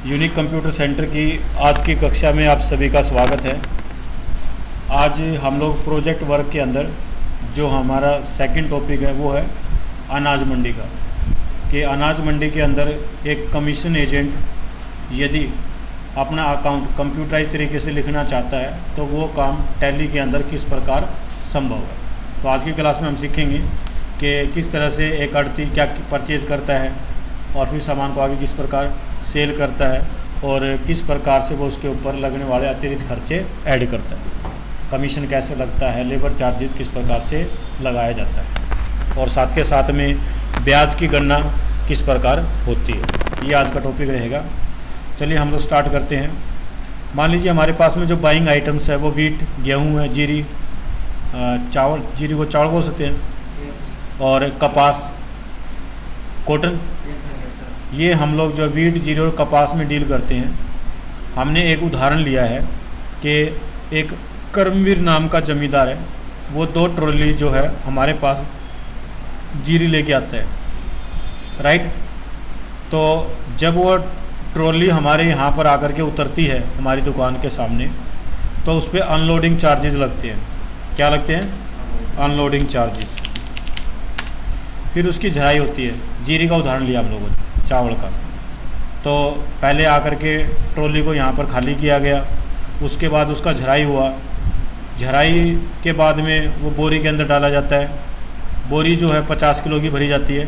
Unique computer centre की आज की कक्षा में आप सभी का स्वागत है। आज हम लोग प्रोजेक्ट वर्क के अंदर जो हमारा सेकंड टॉपिक है वो है अनाज मंडी का, कि अनाज मंडी के अंदर एक कमीशन एजेंट यदि अपना अकाउंट कंप्यूटराइज तरीके से लिखना चाहता है तो वो काम टैली के अंदर किस प्रकार संभव है। तो आज की क्लास में हम सीखेंगे कि किस तरह से एक आढ़ती क्या परचेज़ करता है और फिर सामान को आगे किस प्रकार सेल करता है और किस प्रकार से वो उसके ऊपर लगने वाले अतिरिक्त खर्चे ऐड करता है, कमीशन कैसे लगता है, लेबर चार्जेस किस प्रकार से लगाया जाता है और साथ के साथ में ब्याज की गणना किस प्रकार होती है। ये आज का टॉपिक रहेगा। चलिए हम लोग स्टार्ट करते हैं। मान लीजिए हमारे पास में जो बाइंग आइटम्स है वो वीट, गेहूँ है, जीरी, चावल, जीरी को चावल बोल सकते हैं, और कपास, कॉटन, ये हम लोग जो वीट, जीरी और कपास में डील करते हैं। हमने एक उदाहरण लिया है कि एक कर्मवीर नाम का जमींदार है, वो 2 ट्रॉली जो है हमारे पास जीरी लेके आता है, राइट। तो जब वो ट्रॉली हमारे यहाँ पर आकर के उतरती है हमारी दुकान के सामने, तो उस पर अनलोडिंग चार्जेस लगते हैं। क्या लगते हैं? Unloading charges. फिर उसकी झराई होती है। जीरी का उदाहरण लिया हम लोगों ने, चावल का। तो पहले आकर के ट्रॉली को यहाँ पर खाली किया गया, उसके बाद उसका झराई हुआ। झराई के बाद में वो बोरी के अंदर डाला जाता है। बोरी जो है 50 किलो की भरी जाती है।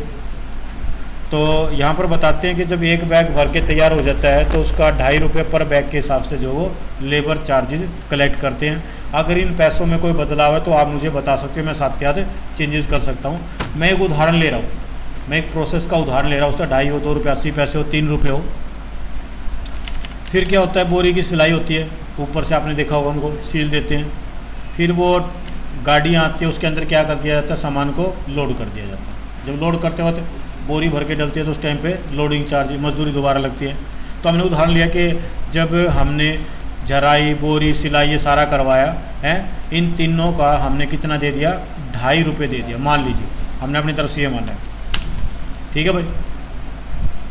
तो यहाँ पर बताते हैं कि जब एक बैग भर के तैयार हो जाता है तो उसका 2.5 रुपये पर बैग के हिसाब से जो वो लेबर चार्जेस कलेक्ट करते हैं। अगर इन पैसों में कोई बदलाव है तो आप मुझे बता सकते हो, मैं साथ के साथ चेंजेस कर सकता हूँ। मैं एक उदाहरण ले रहा हूँ, मैं एक प्रोसेस का उदाहरण ले रहा हूँ। उसका 2.5 हो, 2 रुपये 80 पैसे हो, 3 रुपये हो। फिर क्या होता है, बोरी की सिलाई होती है, ऊपर से आपने देखा होगा उनको सील देते हैं। फिर वो गाड़ियाँ आती है, उसके अंदर क्या कर दिया जाता है, सामान को लोड कर दिया जाता है। जब लोड करते वक्त बोरी भर के डलती है तो उस टाइम पे लोडिंग चार्ज, मजदूरी दोबारा लगती है। तो हमने उदाहरण लिया कि जब हमने झराई, बोरी, सिलाई ये सारा करवाया है, इन तीनों का हमने कितना दे दिया, 2.5 रुपये दे दिया। मान लीजिए हमने अपनी तरफ से ये माना है, ठीक है भाई।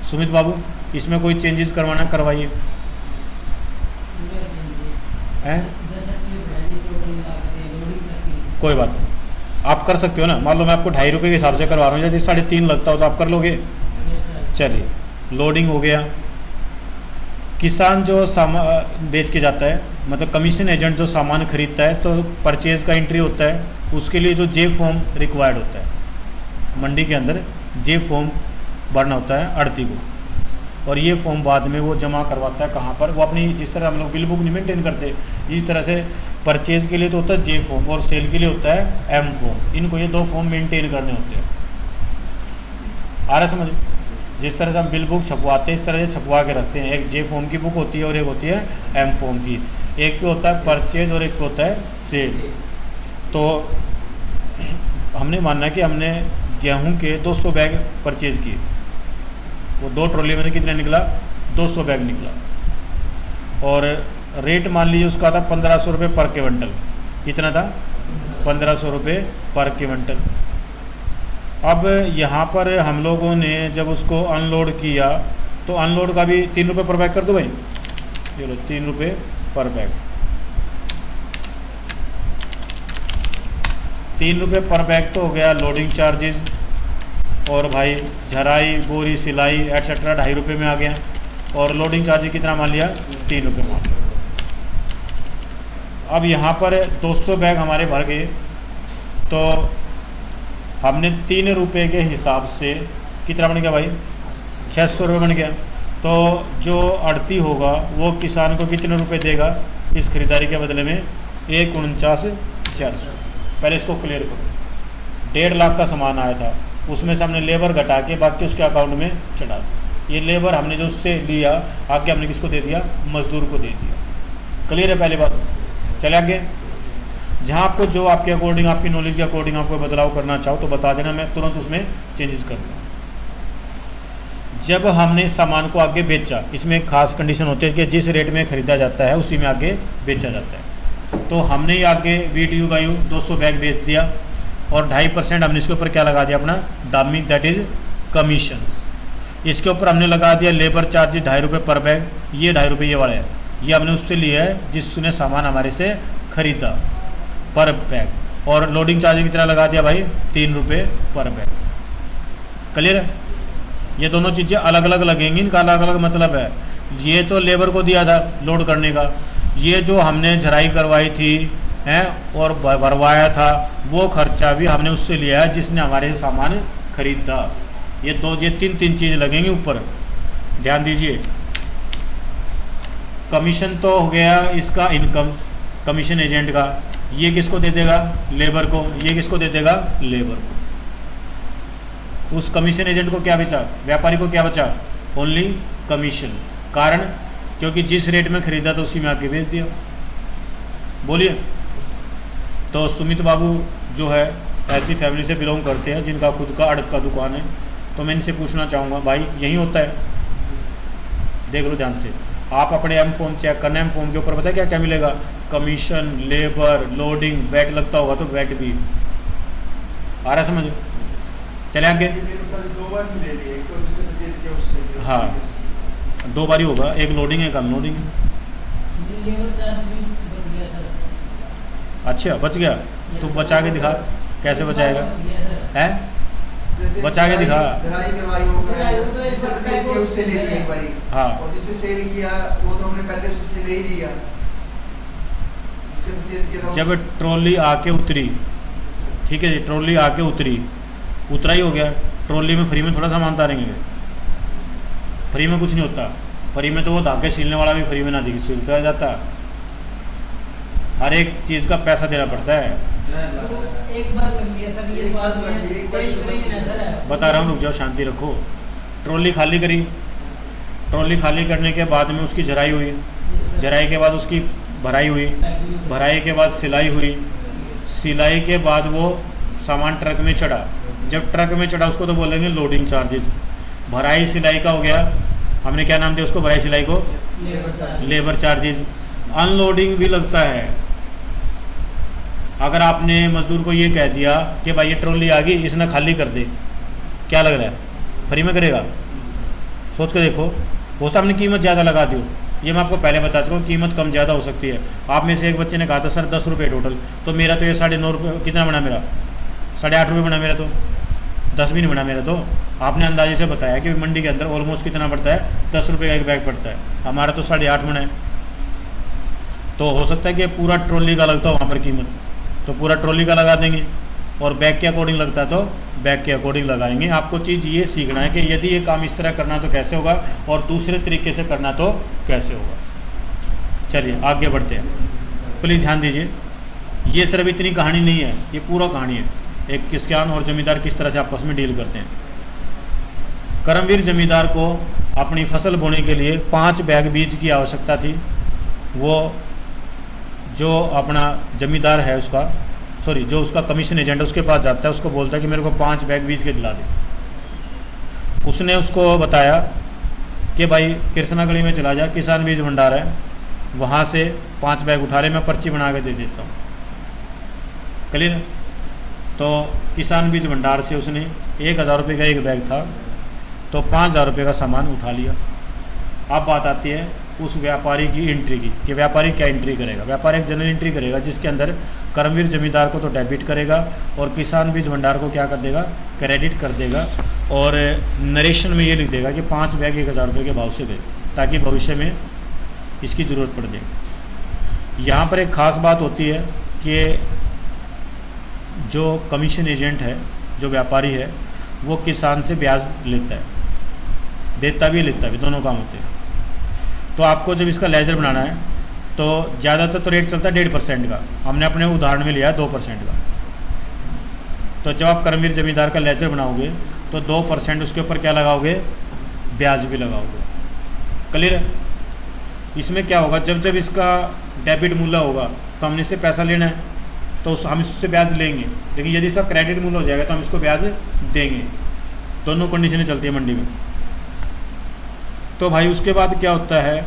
सुमित बाबू, इसमें कोई चेंजेस करवाना करवाइए। कोई बात नहीं, आप कर सकते हो ना। मान लो मैं आपको 2.5 रुपये के हिसाब से करवा रहा हूँ, यदि 3.5 लगता हो तो आप कर लोगे। चलिए, लोडिंग हो गया। किसान जो सामान बेच के जाता है, मतलब कमीशन एजेंट जो सामान खरीदता है, तो परचेज़ का एंट्री होता है, उसके लिए जो जे फॉर्म रिक्वायर्ड होता है मंडी के अंदर, जे फॉर्म भरना होता है आढ़ती को, और ये फॉर्म बाद में वो जमा करवाता है कहाँ पर, वो अपनी, जिस तरह हम लोग बिल बुक नहीं मेंटेन करते, इस तरह से परचेज़ के लिए तो होता है जे फॉर्म और सेल के लिए होता है एम फॉर्म। इनको ये 2 फॉर्म मेंटेन करने होते हैं। आ रहा समझ? जिस तरह से हम बिल बुक छपवाते हैं इस तरह से छपवा के रखते हैं। एक जे फॉर्म की बुक होती है और एक होती है एम फॉर्म की। एक पे होता है परचेज और एक पे होता है सेल। तो हमने माना कि हमने गेहूं के 200 बैग परचेज किए, वो 2 ट्रॉली में से कितना निकला, 200 बैग निकला। और रेट मान लीजिए उसका था 1500 रुपये पर क्विंटल। कितना था? 1500 रुपये पर क्विंटल। अब यहाँ पर हम लोगों ने जब उसको अनलोड किया तो अनलोड का भी 3 रुपये पर बैग कर दो भाई। चलो 3 रुपये पर बैग, 3 रुपये पर बैग तो हो गया लोडिंग चार्जेस। और भाई झराई, बोरी, सिलाई एटसेट्रा 2.5 रुपये में आ गया। और लोडिंग चार्जेस कितना मान लिया, 3 रुपये मान लिया। अब यहाँ पर 200 बैग हमारे भर गए, तो हमने 3 रुपये के हिसाब से कितना बन गया भाई, 600 रुपये बन गया। तो जो आढ़ती होगा वो किसान को कितने रुपए देगा इस खरीदारी के बदले में, 149,400। पहले इसको क्लियर करो। 1.5 लाख का सामान आया था, उसमें से हमने लेबर घटा के बाकी उसके अकाउंट में चढ़ा दिया। ये लेबर हमने जो उससे लिया आगे हमने किसको दे दिया, मजदूर को दे दिया। क्लियर है पहली बात? चले आगे। जहाँ आपको जो आपके अकॉर्डिंग, आपकी नॉलेज के अकॉर्डिंग आपको बदलाव करना चाहो तो बता देना, मैं तुरंत उसमें चेंजेस कर दूँगा। जब हमने सामान को आगे बेचा, इसमें एक खास कंडीशन होती है कि जिस रेट में ख़रीदा जाता है उसी में आगे बेचा जाता है। तो हमने आगे वीडियो का 200 बैग बेच दिया और 2.5% हमने इसके ऊपर क्या लगा दिया, अपना दामी, दैट इज़ कमीशन। इसके ऊपर हमने लगा दिया लेबर चार्ज 2.5 रुपये पर बैग, ये 2.5 रुपये ये वाला है, ये हमने उससे लिया है जिसने सामान हमारे से खरीदा पर बैग। और लोडिंग चार्ज कितना लगा दिया भाई 3 रुपये पर बैग। क्लियर है? ये दोनों चीज़ें अलग अलग लगेंगी, इनका अलग अलग मतलब है। ये तो लेबर को दिया था लोड करने का, ये जो हमने झराई करवाई थी हैं और भरवाया था वो खर्चा भी हमने उससे लिया है जिसने हमारे से सामान खरीदा। ये तीन चीज़ लगेंगी ऊपर, ध्यान दीजिए। कमीशन तो हो गया इसका इनकम कमीशन एजेंट का, ये किसको दे देगा लेबर को, ये किसको दे देगा लेबर को। उस कमीशन एजेंट को क्या बचा, व्यापारी को क्या बचा, ओनली कमीशन। कारण क्योंकि जिस रेट में खरीदा था उसी में आके बेच दिया। बोलिए। तो सुमित बाबू जो है ऐसी फैमिली से बिलोंग करते हैं जिनका खुद का आड़त का दुकान है, तो मैं इनसे पूछना चाहूँगा भाई यही होता है? देख लो ध्यान से, आप अपने एम फॉर्म चेक करना, एम फॉर्म के ऊपर पता है क्या क्या मिलेगा, कमीशन, लेबर, लोडिंग, वैट लगता होगा तो वैट भी आ रहा समझ। चले आगे। हाँ 2 बारी होगा, एक लोडिंग एक अनलोडिंग। अच्छा बच गया, तू बचा के दिखा कैसे बचाएगा है, बचा के दिखा। हाँ जब ट्रॉली आके उतरी, ठीक है जी, ट्रॉली आके उतरा ही हो गया। ट्रॉली में फ्री में थोड़ा सामान उतारेंगे, फ्री में कुछ नहीं होता। फ्री में तो वो धागे सीलने वाला भी फ्री में ना सीलता जाता, हर एक चीज़ का पैसा देना पड़ता है। एक बार कर लिया सर, ये बात में बता रहा हूँ, रुक जाओ शांति रखो। ट्रॉली खाली करी, ट्रॉली खाली करने के बाद में उसकी झराई हुई, झराई के बाद उसकी भराई हुई, भराई के बाद सिलाई हुई, सिलाई के बाद वो सामान ट्रक में चढ़ा। जब ट्रक में चढ़ा उसको तो बोलेंगे लोडिंग चार्जेस। भराई सिलाई का हो गया, हमने क्या नाम दिया उसको, भराई सिलाई को लेबर चार्जेस। अनलोडिंग भी लगता है। अगर आपने मजदूर को ये कह दिया कि भाई ये ट्रॉली आ गई, इसने खाली कर दे, क्या लग रहा है फ्री में करेगा? सोच के देखो। हो सकता आपने कीमत ज़्यादा लगा दी, ये मैं आपको पहले बता चुका हूँ, कीमत कम ज़्यादा हो सकती है। आप में से एक बच्चे ने कहा था सर 10 रुपये टोटल, तो मेरा तो ये 9.5 रुपये कितना बना, मेरा 8.5 रुपये बना, मेरा तो 10 भी नहीं बना मेरा। तो आपने अंदाजे से बताया कि मंडी के अंदर ऑलमोस्ट कितना पड़ता है, 10 रुपये का एक बैग पड़ता है, हमारा तो 8.5 बना है। तो हो सकता है कि पूरा ट्रॉली का लगता हो वहाँ पर कीमत, तो पूरा ट्रॉली का लगा देंगे, और बैग के अकॉर्डिंग लगता है तो बैग के अकॉर्डिंग लगाएंगे। आपको चीज़ ये सीखना है कि यदि ये काम इस तरह करना तो कैसे होगा और दूसरे तरीके से करना तो कैसे होगा। चलिए आगे बढ़ते हैं, प्लीज़ ध्यान दीजिए। ये सिर्फ इतनी कहानी नहीं है, ये पूरा कहानी है। एक किसान और ज़मींदार किस तरह से आपस में डील करते हैं। करमवीर ज़मींदार को अपनी फसल बोने के लिए 5 बैग बीज की आवश्यकता थी। वो जो अपना ज़मींदार है उसका, सॉरी जो उसका कमीशन एजेंट है उसके पास जाता है, उसको बोलता है कि मेरे को 5 बैग बीज के दिला दे। उसने उसको बताया कि भाई कृष्णागढ़ी में चला जा, किसान बीज भंडार है, वहाँ से 5 बैग उठा ले, मैं पर्ची बना के दे देता हूँ। क्लियर? तो किसान बीज भंडार से उसने 1000 रुपये का एक बैग था, तो 5000 रुपये का सामान उठा लिया। अब बात आती है उस व्यापारी की एंट्री की, कि व्यापारी क्या एंट्री करेगा। व्यापारी एक जनरल एंट्री करेगा जिसके अंदर करमवीर जमींदार को तो डेबिट करेगा और किसान बीज भंडार को क्या कर देगा, क्रेडिट कर देगा। और नरेशन में ये लिख देगा कि 5 बैग 1000 रुपये के भाव से गए, ताकि भविष्य में इसकी ज़रूरत पड़ जाए। यहाँ पर एक ख़ास बात होती है कि जो कमीशन एजेंट है, जो व्यापारी है, वो किसान से ब्याज लेता है, देता भी लेता भी, दोनों काम होते हैं। तो आपको जब इसका लेजर बनाना है तो ज़्यादातर तो रेट चलता है 1.5% का, हमने अपने उदाहरण में लिया है 2% का। तो जब आप करमवीर जमींदार का लेजर बनाओगे तो 2% उसके ऊपर क्या लगाओगे, ब्याज भी लगाओगे। क्लियर है? इसमें क्या होगा, जब जब इसका डेबिट मूल्य होगा तो हमने इससे पैसा लेना है तो हम इससे ब्याज लेंगे, लेकिन यदि इसका क्रेडिट मूल्य हो जाएगा तो हम इसको ब्याज देंगे। दोनों कंडीशनें चलती है मंडी में। तो भाई उसके बाद क्या होता है,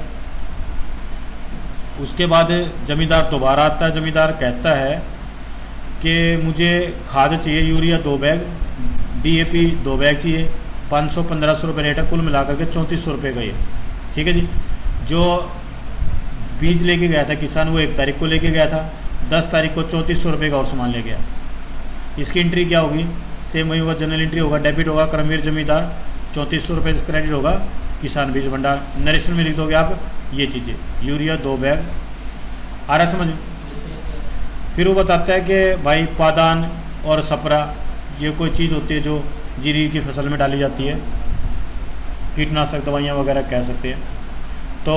उसके बाद जमींदार दोबारा आता है। जमींदार कहता है कि मुझे खाद चाहिए, यूरिया 2 बैग, DAP 2 बैग चाहिए, 500-1500 रुपये रेट है, कुल मिलाकर के 3400 रुपये का ये। ठीक है जी। जो बीज लेके गया था किसान वो 1 तारीख को लेके गया था, 10 तारीख को 3400 रुपये का और सामान ले गया। इसकी एंट्री क्या होगी? सेम वही होगा, जनरल एंट्री होगा, डेबिट होगा क्रमवीर जमींदार, 3400 रुपये क्रेडिट होगा किसान बीज भंडार। नरेशन में लिख दोगे आप ये चीज़ें, यूरिया 2 बैग। आ रहा समझ? फिर वो बताता है कि भाई पादान और सपरा ये कोई चीज़ होती है जो जीरी की फसल में डाली जाती है, कीटनाशक दवाइयाँ वगैरह कह सकते हैं। तो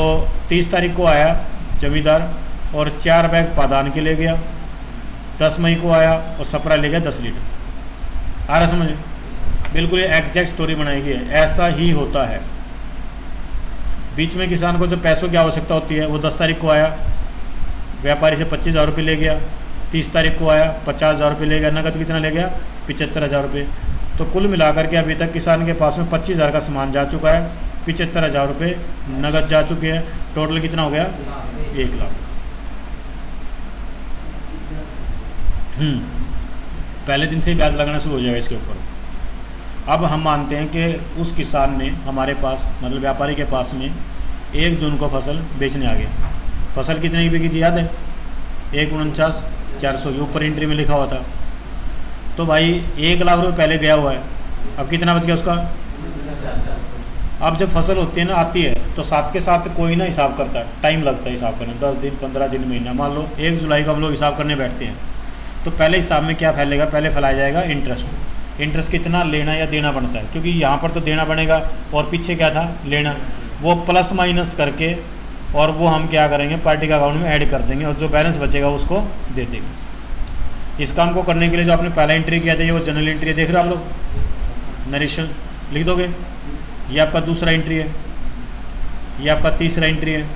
30 तारीख को आया जमींदार और 4 बैग पादान के ले गया, 10 मई को आया और सपरा ले गया 10 लीटर। आ रहा समझ? बिल्कुल एग्जैक्ट स्टोरी बनाई गई है, ऐसा ही होता है। बीच में किसान को जब पैसों की आवश्यकता होती है, वो 10 तारीख को आया, व्यापारी से 25,000 रुपये ले गया, 30 तारीख को आया 50,000 रुपये ले गया, नकद कितना ले गया? 75,000 रुपये। तो कुल मिलाकर के अभी तक किसान के पास में 25,000 का सामान जा चुका है, 75,000 रुपये नगद जा चुके हैं, टोटल कितना हो गया? 1 लाख। पहले दिन से ही ब्याज लगाना शुरू हो जाएगा इसके ऊपर। अब हम मानते हैं कि उस किसान ने हमारे पास मतलब व्यापारी के पास में 1 जून को फसल बेचने आ गया। फसल कितने की बिकी थी याद है? 1,49,400 ऊपर एंट्री में लिखा हुआ था। तो भाई 1 लाख रुपये पहले गया हुआ है, अब कितना बच गया उसका? अब जब फसल होती है ना, आती है, तो साथ के साथ कोई ना हिसाब करता है, टाइम लगता है हिसाब करने, 10 दिन 15 दिन महीना। मान लो 1 जुलाई को हम लोग हिसाब करने बैठते हैं, तो पहले हिसाब में क्या फैलेगा? पहले फैलाया जाएगा इंटरेस्ट। इंटरेस्ट कितना लेना या देना पड़ता है, क्योंकि यहाँ पर तो देना पड़ेगा और पीछे क्या था? लेना। वो प्लस माइनस करके और वो हम क्या करेंगे? पार्टी के अकाउंट में ऐड कर देंगे और जो बैलेंस बचेगा उसको दे देंगे। इस काम को करने के लिए जो आपने पहला एंट्री किया था ये वो जनरल एंट्री है, देख रहे हो आप लोग? नरेशन लिख दोगे। ये आपका दूसरा एंट्री है, ये आपका तीसरा एंट्री है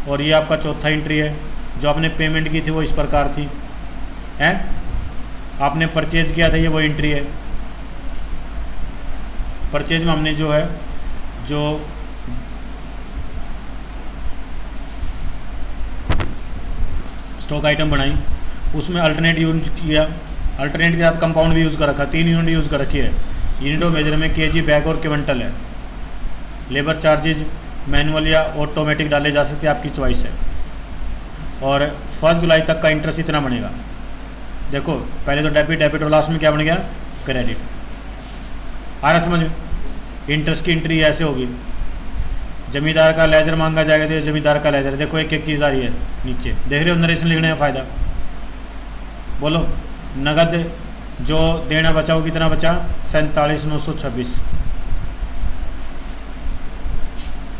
और ये आपका चौथा एंट्री है। जो आपने पेमेंट की थी वो इस प्रकार थी, हैं? आपने परचेज किया था, ये वो एंट्री है। परचेज में हमने जो है जो स्टॉक आइटम बनाई उसमें अल्टरनेट यूज किया, अल्टरनेट के साथ कंपाउंड भी यूज़ कर रखा, 3 यूनिट यूज़ कर रखी है। यूनिट ऑफ मेजर में केजी, बैग और क्विंटल है। लेबर चार्जेज मैनुअल या ऑटोमेटिक डाले जा सकते हैं, आपकी चॉइस है। और 1 जुलाई तक का इंटरेस्ट इतना बनेगा। देखो पहले तो डेबिट और लास्ट में क्या बन गया? क्रेडिट। आ रहा समझ में? इंटरेस्ट की एंट्री ऐसे होगी। जमींदार का लेजर मांगा जाएगा तो जमींदार का लेजर, देखो एक एक चीज़ आ रही है नीचे, देख रहे हो? नरेशन लिखने का फ़ायदा। बोलो नगद जो देना बचा वो कितना बचा? 47,926।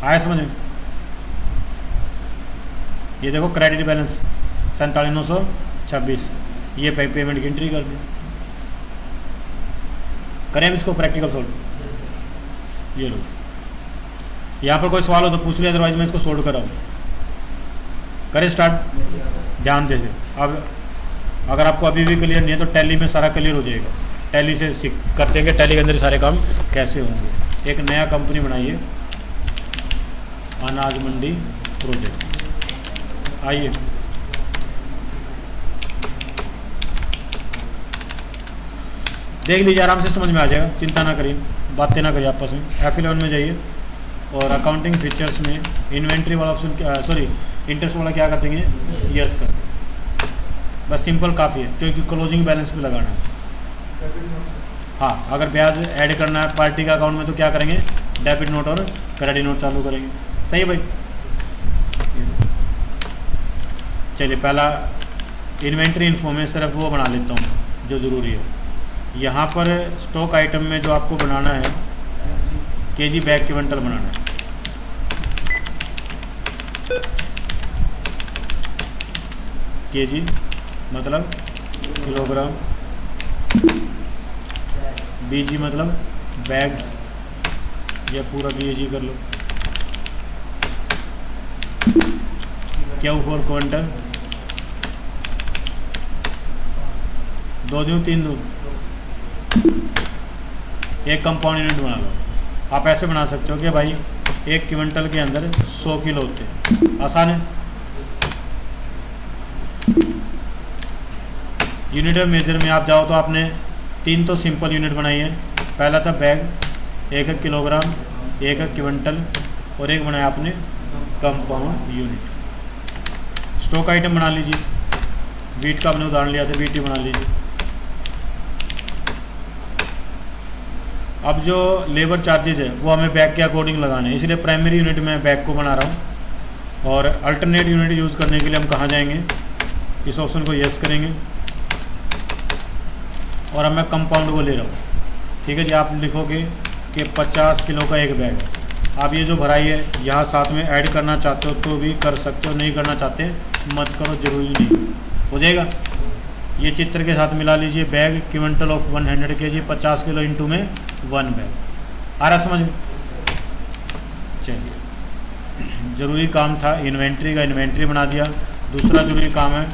आया समझ में? ये देखो क्रेडिट बैलेंस 47,926, ये पेमेंट की एंट्री कर दी। करें इसको प्रैक्टिकल सोल्व। ये लो, यहाँ पर कोई सवाल हो तो पूछ लिया, अदरवाइज मैं इसको सोल्व कराऊँ। करें स्टार्ट, ध्यान दे से। अब अगर आपको अभी भी क्लियर नहीं है तो टैली में सारा क्लियर हो जाएगा। टैली से सीख करते हैं कि टैली के अंदर सारे काम कैसे होंगे। एक नया कंपनी बनाइए, अनाज मंडी प्रोजेक्ट। आइए देख लीजिए, आराम से समझ में आ जाएगा, चिंता ना करिए, बातें ना करिए आपस में। F11 में जाइए और अकाउंटिंग फीचर्स में इन्वेंट्री वाला ऑप्शन, सॉरी इंटरेस्ट वाला क्या कर देंगे? यस कर, बस सिंपल काफ़ी है, क्योंकि क्लोजिंग बैलेंस भी लगाना है। हाँ, अगर ब्याज ऐड करना है पार्टी का अकाउंट में तो क्या करेंगे? डेबिट नोट और क्रेडिट नोट चालू करेंगे। सही है भाई? चलिए पहला इन्वेंट्री इन्फो में सिर्फ वो बना लेता हूँ जो ज़रूरी है। यहाँ पर स्टॉक आइटम में जो आपको बनाना है केजी, बैग, क्विंटल बनाना है। केजी मतलब किलोग्राम, बीजी मतलब बैग या पूरा बीजी कर लो, क्यू फॉर क्विंटल, 2 दूँ 3 दूँ, एक कंपाउंड यूनिट बना लो। आप ऐसे बना सकते हो कि भाई 1 क्विंटल के अंदर 100 किलो होते हैं। आसान है। यूनिट ऑफ मेजर में आप जाओ तो आपने 3 तो सिंपल यूनिट बनाई है, पहला था बैग 1 किलोग्राम, 1 क्विंटल, और एक बनाया आपने कंपाउंड यूनिट। स्टॉक आइटम बना लीजिए, वीट का आपने उदाहरण लिया था, वीट ही बना लीजिए। अब जो लेबर चार्जेज है वो हमें बैग के अकॉर्डिंग लगाने हैं, इसलिए प्राइमरी यूनिट में बैग को बना रहा हूँ। और अल्टरनेट यूनिट यूज़ करने के लिए हम कहाँ जाएंगे, इस ऑप्शन को यस करेंगे और अब मैं कंपाउंड को ले रहा हूँ। ठीक है जी, आप लिखोगे कि 50 किलो का एक बैग है। आप ये जो भराई है यहाँ साथ में ऐड करना चाहते हो तो भी कर सकते हो, नहीं करना चाहते मत करो, ज़रूरी नहीं, हो जाएगा। ये चित्र के साथ मिला लीजिए, bag quintal of 100 kg, 50 kilo into में 1 बैग। आ रहा समझ में? चलिए, ज़रूरी काम था इन्वेंट्री का, इन्वेंट्री बना दिया। दूसरा ज़रूरी काम है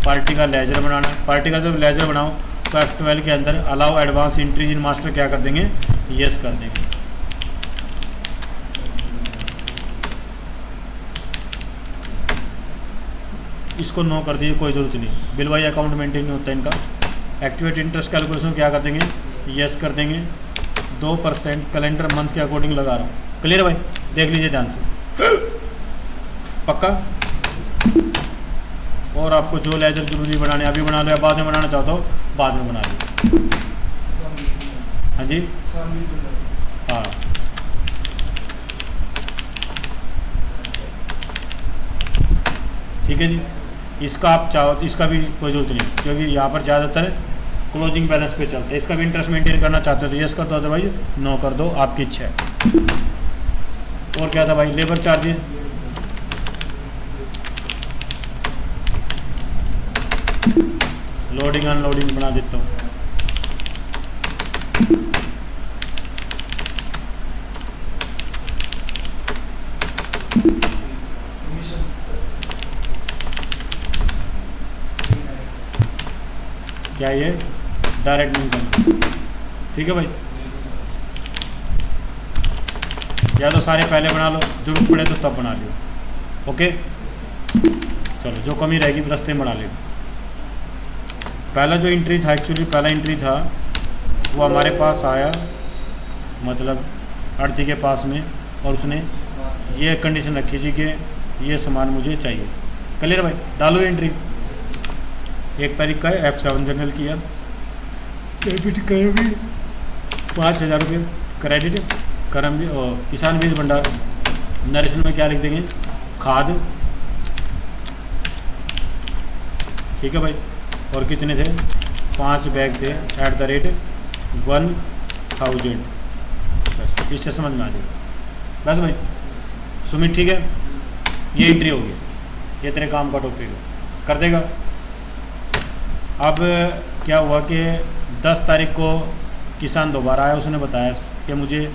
पार्टी का लेजर बनाना। पार्टी का जब लेजर बनाओ तो F12 के अंदर allow advance entries in master क्या कर देंगे, यस कर देंगे। इसको नो कर दीजिए, कोई ज़रूरत नहीं, बिल वाई अकाउंट मेंटेन नहीं होता इनका। एक्टिवेट इंटरेस्ट कैलकुलेशन क्या कर देंगे, यस कर देंगे। 2% कैलेंडर मंथ के अकॉर्डिंग लगा रहा हूँ। क्लियर भाई, देख लीजिए ध्यान से, पक्का। और आपको जो लेजर जरूरी बनाने अभी बना लो, या बाद में बनाना चाहते हो बाद में बना लो। हाँ जी, हाँ, ठीक है जी। इसका आप चाहो तो इसका भी कोई ज़रूरत नहीं, क्योंकि यहाँ पर ज़्यादातर क्लोजिंग बैलेंस पे चलता है। इसका भी इंटरेस्ट मेंटेन करना चाहते हो तो यस कर दो, अदरवाइज नो कर दो, आपकी इच्छा है। और क्या था भाई, लेबर चार्जेस, लोडिंग अनलोडिंग बना देता हूँ। क्या ये डायरेक्ट नहीं करना, ठीक है भाई। या तो सारे पहले बना लो, जरूरत पड़े तो तब बना लियो। ओके, चलो, जो कमी रहेगी रास्ते में बना लियो। पहला जो एंट्री था, एक्चुअली पहला एंट्री था वो हमारे पास आया, मतलब आड़ती के पास में, और उसने ये कंडीशन रखी थी कि ये सामान मुझे चाहिए। क्लियर भाई, डालो एंट्री। 1 तारीख का है, F7 जनरल किया, डेबिट कर भी 5000 रुपये, क्रेडिट करम भी, और किसान बीज भंडार नरेशन में क्या लिख देंगे, खाद, ठीक है भाई। और कितने थे, 5 बैग थे, @1000। बस इससे समझ में आ जाएगा। बस भाई सुमित, ठीक है, ये एंट्री होगी, ये तेरे काम का टॉपिक है, कर देगा। अब क्या हुआ कि 10 तारीख को किसान दोबारा आया, उसने बताया कि मुझे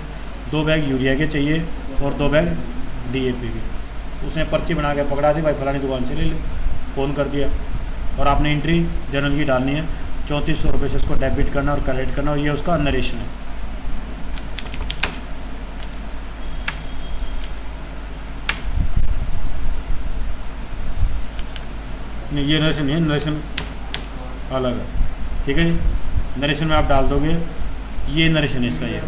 2 बैग यूरिया के चाहिए और 2 बैग DAP के। उसने पर्ची बना के पकड़ा दी, भाई फलानी दुकान से ले ले, फ़ोन कर दिया। और आपने एंट्री जनरल की डालनी है, 3400 रुपये से इसको डेबिट करना और क्रेडिट करना, और ये उसका नरेशन है। नहीं, ये नरेशन नहीं है, नरेशन अलग है, ठीक है जी। नरेशन में आप डाल दोगे, ये नरेशन है इसका, ये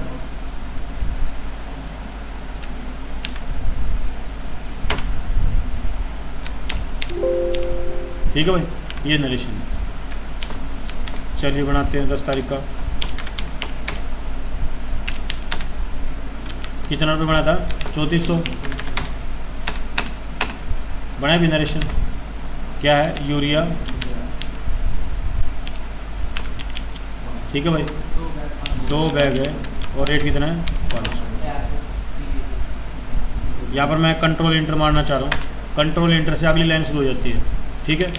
ठीक है भाई, ये नरेशन है। चलिए बनाते हैं 10 तारीख का। कितना रुपये बना था, 3400 बना भी। नरेशन क्या है, यूरिया, ठीक है भाई, 2 बैग है, और रेट कितना है, 500। यहाँ पर मैं कंट्रोल इंटर मारना चाह रहा हूँ, कंट्रोल इंटर से अगली लाइन शुरू हो जाती है, ठीक है।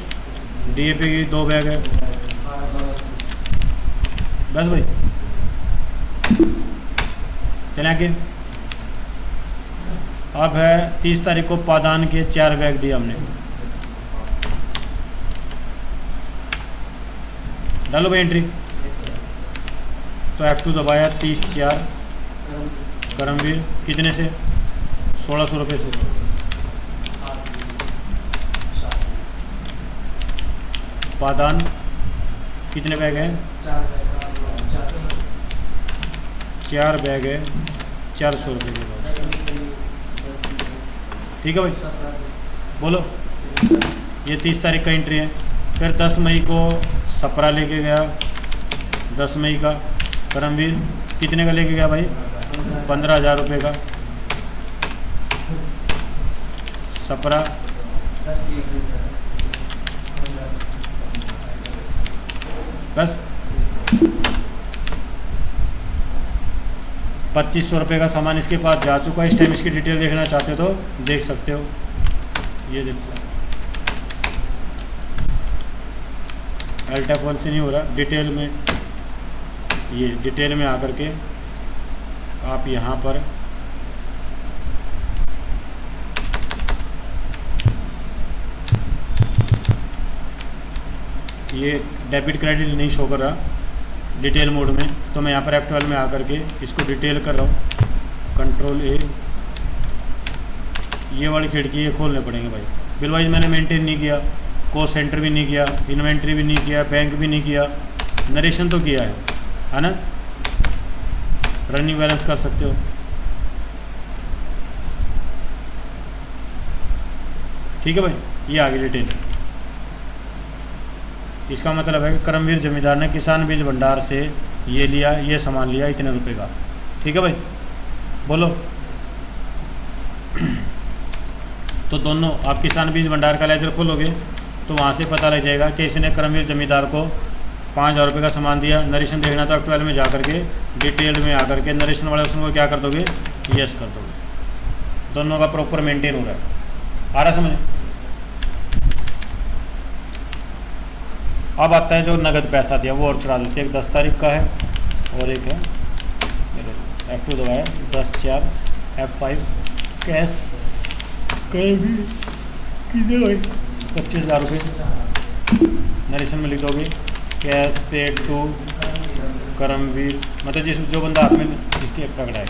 DAP की 2 बैग है, बस भाई। चलें आगे। अब है 30 तारीख को पादान के 4 बैग दिए हमने, डालो भाई एंट्री। तो F2 दबाया, 30/4 करमवीर, कितने से, 1600 रुपये से। पादान कितने बैग हैं, 4 बैग है 400 रुपये के बाद। ठीक है भाई, बोलो। ये 30 तारीख का एंट्री है। फिर 10 मई को सपरा लेके गया, 10 मई का करमवीर कितने का लेके गया भाई? 15,000 रुपये का सपरा। बस 2500 रुपये का सामान इसके पास जा चुका है। इस टाइम इसकी डिटेल देखना चाहते हो तो देख सकते हो। ये देखो अल्ट्राफोन से नहीं हो रहा, डिटेल में, ये डिटेल में आकर के आप यहाँ पर ये डेबिट क्रेडिट नहीं शो कर रहा डिटेल मोड में, तो मैं यहाँ पर F12 में आकर के इसको डिटेल कर रहा हूँ। कंट्रोल ए, ये वाली खिड़की ये खोलने पड़ेंगे भाई। बिल वाइज मैंने मेंटेन नहीं किया, कॉस्ट सेंटर भी नहीं किया, इन्वेंट्री भी नहीं किया, बैंक भी नहीं किया, नरेशन तो किया है ना। रनिंग बैलेंस कर सकते हो। ठीक है भाई, ये आगे डिटेल। इसका मतलब है कि करमवीर जमींदार ने किसान बीज भंडार से ये लिया, ये सामान लिया इतने रुपए का। ठीक है भाई, बोलो। तो दोनों आप किसान बीज भंडार का लेजर खोलोगे तो वहाँ से पता लग जाएगा कि इसने करमवीर जमींदार को 5,000 रुपये का सामान दिया। नरेशन देखना तो F12 में जा करके डिटेल में आकर के नरेशन वाले ऑप्शन को क्या कर दोगे? यस कर दोगे। दोनों का प्रॉपर मेंटेन हो रहा है। आ रहा समझ? अब आता है जो नगद पैसा दिया वो और चढ़ा देते हैं। एक 10 तारीख का है और एक है F2 दबाया 10/4 F5 कैश भी कितने भाई 25,000 रुपये नरेशन में लिख दोगे। कैश पेड टू करमवीर, मतलब जिस जो बंदा हाथ में जिसकी पकड़ा है।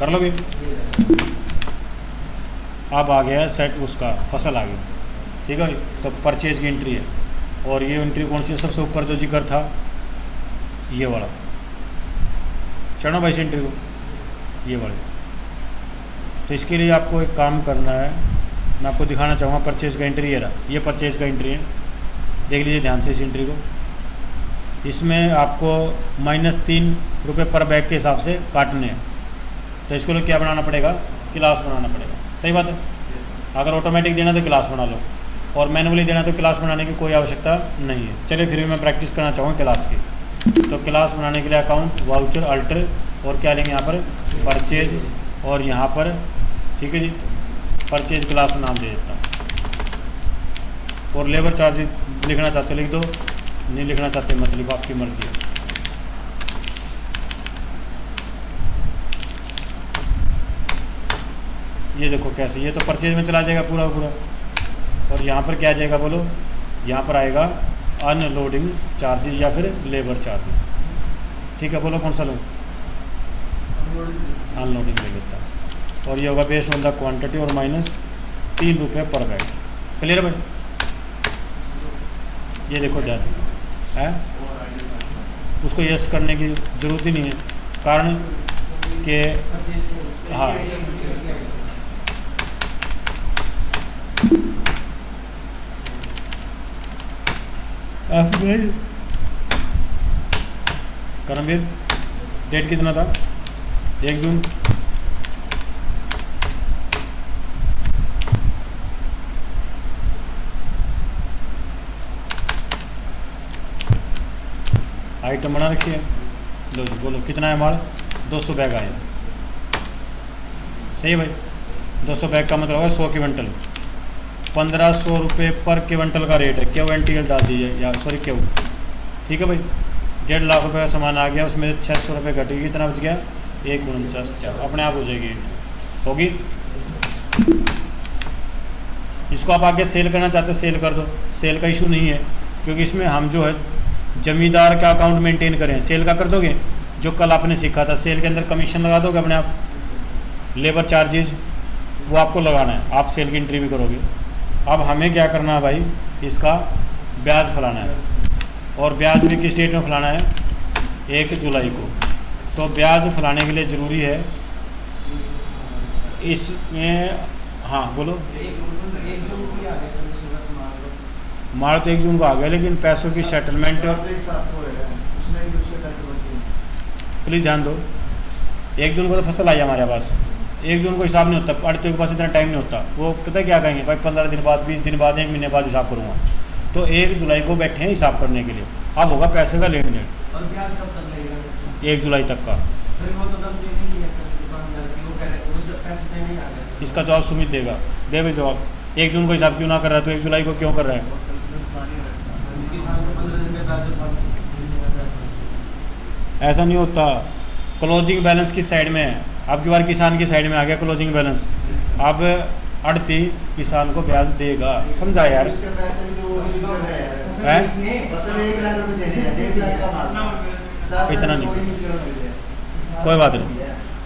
कर लोगे। अब आ गया सेट उसका फसल आ गया। ठीक है, तो परचेज की एंट्री है और ये एंट्री कौन सी है? सबसे ऊपर जो जिक्र था ये वाला, चढ़ो भाई एंट्री को, ये वाले। तो इसके लिए आपको एक काम करना है, मैं आपको दिखाना चाहूँगा परचेज का एंट्री। ये परचेज का एंट्री है, देख लीजिए ध्यान से इस एंट्री को। इसमें आपको -3 रुपये पर बैग के हिसाब से काटने हैं। तो इसको लिए क्या बनाना पड़ेगा? क्लास बनाना पड़ेगा। सही बात है। अगर ऑटोमेटिक देना तो क्लास बना लो, और मैनुअली देना तो क्लास बनाने की कोई आवश्यकता नहीं है। चलिए फिर भी मैं प्रैक्टिस करना चाहूँगा क्लास की। तो क्लास बनाने के लिए अकाउंट वाउचर अल्टर और क्या लेंगे यहाँ पर? परचेज, और यहाँ पर ठीक है जी परचेज क्लास नाम दे देता हूँ। और लेबर चार्ज लिखना चाहते लिख दो, नहीं लिखना चाहते मतलब आपकी मर्जी है। ये देखो कैसे, ये तो परचेज में चला जाएगा पूरा पूरा। और यहाँ पर क्या आ जाएगा बोलो? यहाँ पर आएगा अनलोडिंग चार्जेज या फिर लेबर चार्जेज। ठीक है, बोलो कौन सा लो? अनलोडिंग ले लेता है। और ये होगा बेस्ड ऑन द क्वांटिटी और -3 रुपये पर बैग। क्लियर भाई? ये देखो ध्यान है, उसको यस करने की ज़रूरत ही नहीं है, कारण कि हाँ करमवीर डेट कितना था? 1 जून। आइटम बना रखी है। लो जी बोलो कितना है माल? 200 बैग आए। सही है भाई, 200 बैग का मतलब है 100 क्विंटल। 1500 रुपये पर क्विंटल का रेट है। क्यों एनटीएल डाल दीजिए या सॉरी क्यों। ठीक है भाई, 1.5 लाख रुपये का सामान आ गया, उसमें 600 रुपये घटेगी, कितना बच गया? 149 अपने आप हो जाएगी, होगी। इसको आप आगे सेल करना चाहते हो सेल कर दो, सेल का इशू नहीं है, क्योंकि इसमें हम जो है जमींदार का अकाउंट मेंटेन करें। सेल का कर दोगे जो कल आपने सीखा था, सेल के अंदर कमीशन लगा दोगे अपने आप, लेबर चार्जेज वो आपको लगाना है, आप सेल की एंट्री भी करोगे। अब हमें क्या करना है भाई, इसका ब्याज फलाना है, और ब्याज भी किस डेट में फलाना है, 1 जुलाई को। तो ब्याज फलाने के लिए ज़रूरी है इसमें, हाँ बोलो, मार्च तो 1 जून को आ गया, लेकिन पैसों की सेटलमेंट प्लीज़ ध्यान दो, 1 जून को तो फसल आई हमारे पास, 1 जून को हिसाब नहीं होता, आड़तियों के पास इतना टाइम नहीं होता, वो पता है क्या कहेंगे भाई 15 दिन बाद, 20 दिन बाद, 1 महीने बाद हिसाब करूँगा। तो 1 जुलाई को बैठे हैं हिसाब करने के लिए। अब होगा पैसे का लेन देन, और ब्याज कब तक लगेगा? 1 जुलाई तक का। फिर वो तो दम देने की है सर, दुकानदार की, वो कह रहे वो जो पैसे देने आ गए सर। इसका जवाब सुमित देगा, दे भाई जवाब। 1 जून को हिसाब क्यों ना कर रहा है, तो 1 जुलाई को क्यों कर रहा है? किसान को 15 दिन में ब्याज उठा ऐसा नहीं होता, क्लोजिंग बैलेंस किस साइड में है, आपकी बार किसान की साइड में आ गया क्लोजिंग बैलेंस। अब अड़ती किसान को ब्याज देगा, समझा यार? है इतना नहीं, कोई बात नहीं।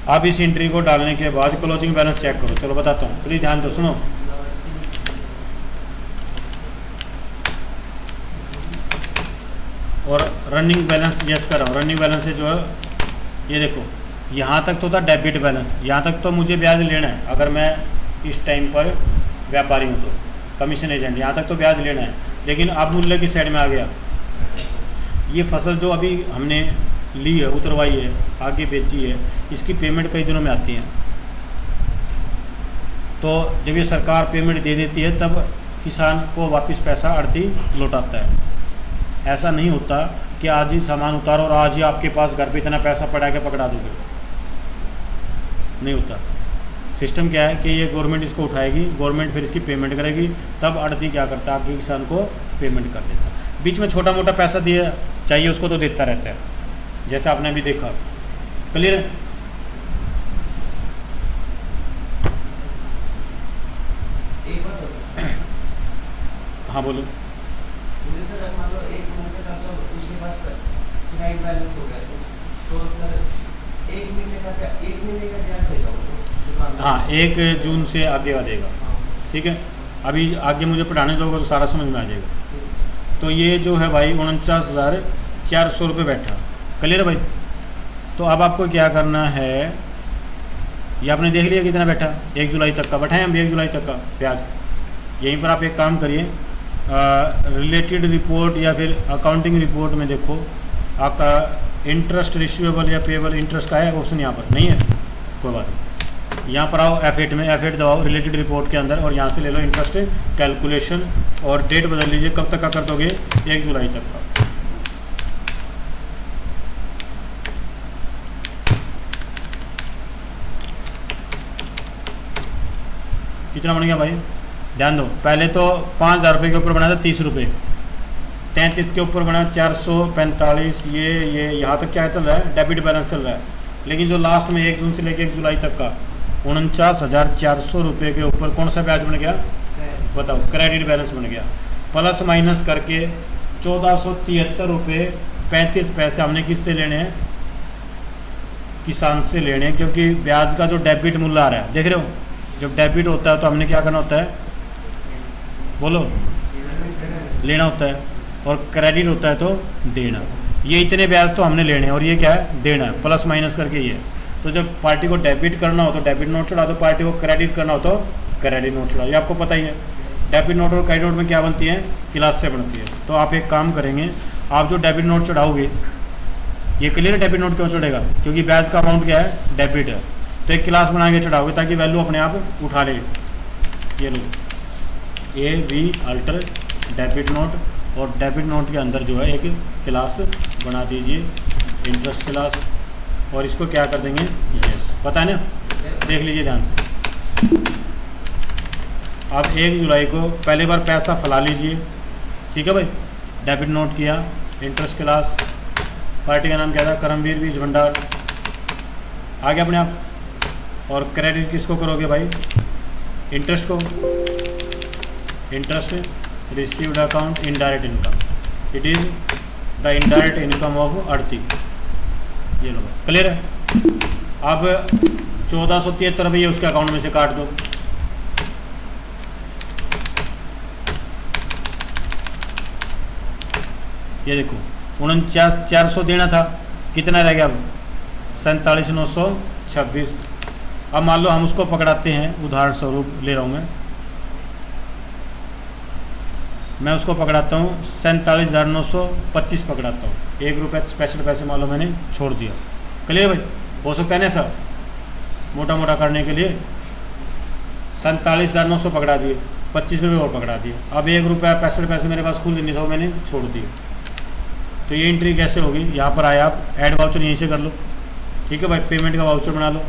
अब इस एंट्री को डालने के बाद क्लोजिंग बैलेंस चेक करो। चलो बताता हूँ, प्लीज ध्यान दो, सुनो। और रनिंग बैलेंस यस कर रहा हूँ, रनिंग बैलेंस से जो है ये देखो, यहाँ तक तो था डेबिट बैलेंस, यहाँ तक तो मुझे ब्याज लेना है अगर मैं इस टाइम पर व्यापारी हूँ तो, कमीशन एजेंट, यहाँ तक तो ब्याज लेना है। लेकिन अब मूल्य की साइड में आ गया, ये फसल जो अभी हमने ली है, उतरवाई है, आगे बेची है, इसकी पेमेंट कई दिनों में आती है। तो जब ये सरकार पेमेंट दे देती है तब किसान को वापस पैसा आड़ती लौटाता है। ऐसा नहीं होता कि आज ही सामान उतारो और आज ही आपके पास घर पे इतना पैसा पड़ा के पकड़ा दोगे, नहीं होता। सिस्टम क्या है कि ये गवर्नमेंट इसको उठाएगी, गवर्नमेंट फिर इसकी पेमेंट करेगी, तब आड़ती क्या करता है, किसान को पेमेंट कर देता है। बीच में छोटा मोटा पैसा दिया चाहिए उसको तो देता रहता है, जैसे आपने अभी देखा। क्लियर है? हाँ बोलो। हाँ 1 जून से आगे आ जाएगा, ठीक है। अभी आगे मुझे पढ़ाने दोगे तो सारा समझ में आ जाएगा। तो ये जो है भाई 49,400 रुपये बैठा, क्लियर है भाई। तो अब आपको क्या करना है, ये आपने देख लिया कितना बैठा, 1 जुलाई तक का बैठा है हम, 1 जुलाई तक का ब्याज। यहीं पर आप एक काम करिए, रिलेटेड रिपोर्ट या फिर अकाउंटिंग रिपोर्ट में देखो, आपका इंटरेस्ट रिसीवेबल या पेएबल इंटरेस्ट का है ऑप्शन, यहाँ पर नहीं है, कोई बात नहीं। यहाँ पर आओ F8 में, F8 दबाओ रिलेटेड रिपोर्ट के अंदर, और यहाँ से ले लो इंटरेस्ट कैलकुलेशन, और डेट बदल लीजिए, कब तक का कर दोगे, 1 जुलाई तक का। कितना बन गया भाई, ध्यान दो। पहले तो 5,000 रुपये के ऊपर बना था 30 रुपये, 33 के ऊपर बना 445, ये यहाँ तक क्या चल रहा है, डेबिट बैलेंस चल रहा है। लेकिन जो लास्ट में 1 जून से लेकर 1 जुलाई तक का 49,400 रुपये के ऊपर कौन सा ब्याज बन गया, बताओ, क्रेडिट बैलेंस बन गया। प्लस माइनस करके 1473 रुपये 35 पैसे हमने किससे लेने हैं, किसान से लेने हैं, क्योंकि ब्याज का जो डेबिट मूल्य आ रहा है, देख रहे हो, जब डेबिट होता है तो हमने क्या करना होता है, बोलो, लेना होता है, और क्रेडिट होता है तो देना। ये इतने ब्याज तो हमने लेने हैं और ये क्या है, देना है, प्लस माइनस करके ये। तो जब पार्टी को डेबिट करना हो तो डेबिट नोट चढ़ा दो, पार्टी को क्रेडिट करना हो तो क्रेडिट नोट चढ़ा, ये आपको पता ही है। डेबिट नोट और क्रेडिट नोट में क्या बनती है, क्लास से बनती है। तो आप एक काम करेंगे, आप जो डेबिट नोट चढ़ाओगे, ये क्लियर है डेबिट नोट क्यों चढ़ेगा, क्योंकि ब्याज का अमाउंट क्या है, डेबिट है। तो एक क्लास बना के चढ़ाओगे ताकि वैल्यू अपने आप उठा ले। ये लो AV अल्टर डेबिट नोट, और डेबिट नोट के अंदर जो है एक क्लास बना दीजिए, इंटरेस्ट क्लास, और इसको क्या कर देंगे, यस, पता है ना, देख लीजिए ध्यान से। अब 1 जुलाई को पहले बार पैसा फैला लीजिए, ठीक है भाई। डेबिट नोट किया, इंटरेस्ट क्लास, पार्टी का नाम क्या था, करमवीर बीज भंडार, आ गया अपने आप। और क्रेडिट किसको करोगे भाई, इंटरेस्ट को, interest received account indirect income, it is the indirect income of आड़ती। ये लो, क्लियर है। अब 1473 रुपये उसके अकाउंट में से काट दो, ये देखो 49,400 देना था, कितना रह गया अब 47,926। अब मान लो हम उसको पकड़ाते हैं, उदाहरण स्वरूप ले रहा हूँ मैं उसको पकड़ाता हूँ 47,925 पकड़ाता हूँ। 1 रुपये स्पेशल पैसे मान लो मैंने छोड़ दिया। क्लियर भाई? हो सकता है ना ऐसा, मोटा मोटा करने के लिए 47,900 पकड़ा दिए, 25 रुपये और पकड़ा दिए। अब 1 रुपया 65 पैसे मेरे पास खुद नहीं था, मैंने छोड़ दिए। तो ये एंट्री कैसे होगी? यहाँ पर आए आप, ऐड वाउचर यहीं से कर लो। ठीक है भाई, पेमेंट का वाउचर बना लो।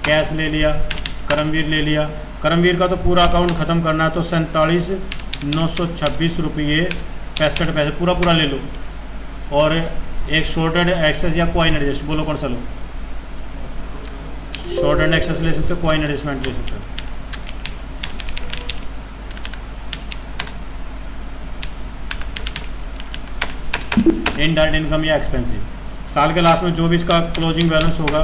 कैश ले लिया, करमवीर ले लिया। करमवीर का तो पूरा अकाउंट ख़त्म करना है, तो 47,926 रुपये 65 पैसे पूरा ले लो। और एक शॉर्टेड एक्सेस या कॉइन एडजस्ट, बोलो कौन सा लो? शॉर्टेड एक्सेस ले सकते हो, कॉइन एडजस्टमेंट ले सकते हो। इनडायरेक्ट इनकम या एक्सपेंसिव, साल के लास्ट में जो भी इसका क्लोजिंग बैलेंस होगा,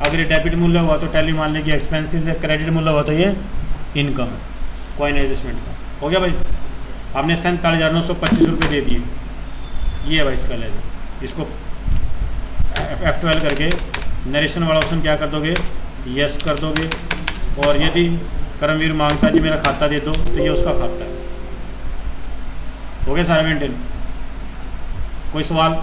अगर ये डेबिट मूल्य हुआ तो टैली मान लें कि एक्सपेंसिव है, क्रेडिट मूल्य हुआ तो ये इनकम है, कॉइन एडजस्टमेंट का। हो गया भाई? आपने 47,925 रुपये दे दिए। ये है भाई इसका लेवल। इसको F12 करके नरेशन वाला ऑप्शन क्या कर दोगे? यस कर दोगे। और यदि करमवीर मांगता है कि मेरा खाता दे दो, तो ये उसका खाता है। हो गया सारा मेंटेन? कोई सवाल?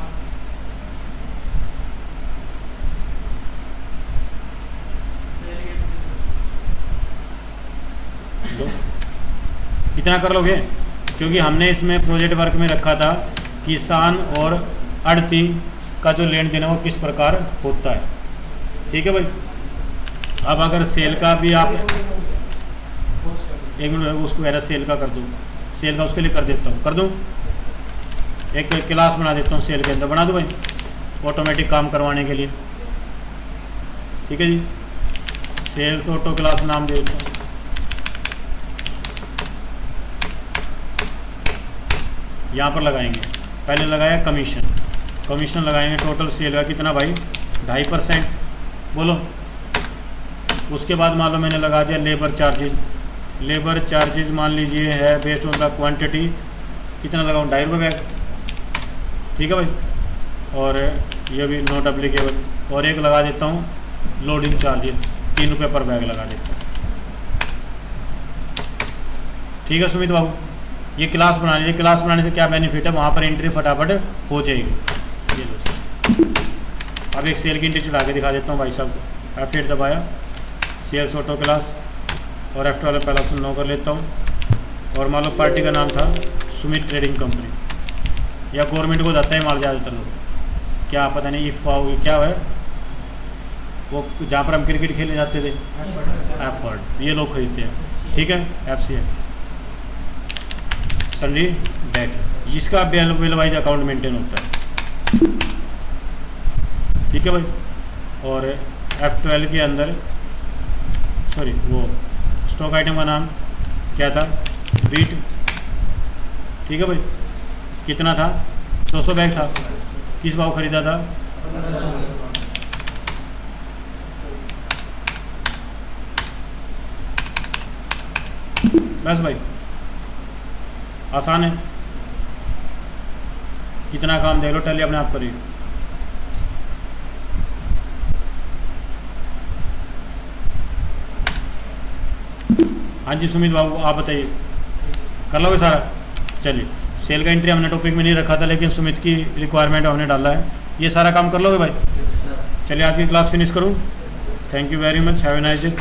इतना कर लोगे? क्योंकि हमने इसमें प्रोजेक्ट वर्क में रखा था किसान और आड़ती का जो लेन देन है वो किस प्रकार होता है। ठीक है भाई? अब अगर सेल का भी आप, एक मिनट उसको कह रहा सेल का कर दूँ, सेल का उसके लिए कर देता हूँ, कर दूँ। एक क्लास बना देता हूँ सेल के अंदर, बना दूँ भाई, ऑटोमेटिक काम करवाने के लिए। ठीक है जी, सेल्स ऑटो क्लास नाम दे देता हूँ। यहाँ पर लगाएंगे, पहले लगाया कमीशन, कमीशन लगाएंगे टोटल सेल का कितना भाई? 2.5%। बोलो। उसके बाद मान लो मैंने लगा दिया लेबर चार्जेज। लेबर चार्जेज मान लीजिए है बेस्ड ऑन द क्वांटिटी, कितना लगाऊँ? 2.5 रुपये बैग। ठीक है भाई? और ये भी नॉट एप्लीकेबल। और एक लगा देता हूँ लोडिंग चार्जेज, 3 रुपये पर बैग लगा देता हूँ। ठीक है सुमित बाबू? ये क्लास बना लीजिए। क्लास बनाने से क्या बेनिफिट है? वहाँ पर एंट्री फटाफट हो जाएगी। ये लो। अब एक सेल की एंट्री चढ़ा के दिखा देता हूँ भाई साहब को। F8 दबाया, सेल्स ऑटो क्लास, और F12 पहला ऑप्शन 9 कर लेता हूँ। और मान लो पार्टी का नाम था सुमित ट्रेडिंग कंपनी, या गवर्नमेंट को जाता है माल ज़्यादातर लोग, क्या पता नहीं ये क्या है वो, जहाँ पर हम क्रिकेट खेलने जाते थे, एफर्ड, ये लोग खरीदते हैं। ठीक है? FCA सन्डी डेट, जिसका बिल वाइज अकाउंट मेंटेन होता है। ठीक है भाई? और F12 के अंदर, सॉरी वो स्टॉक आइटम का नाम क्या था? बीट। ठीक है भाई? कितना था? 200 बैग था। किस भाव खरीदा था? बस भाई, आसान है। कितना काम देख लो, टैली अपने आप करिए। हाँ जी सुमित बाबू, आप बताइए, कर लोगे सारा? चलिए, सेल का एंट्री हमने टॉपिक में नहीं रखा था, लेकिन सुमित की रिक्वायरमेंट हमने डाला है। ये सारा काम कर लोगे भाई? चलिए आज की क्लास फिनिश करूँ। Thank you very much, have a nice day.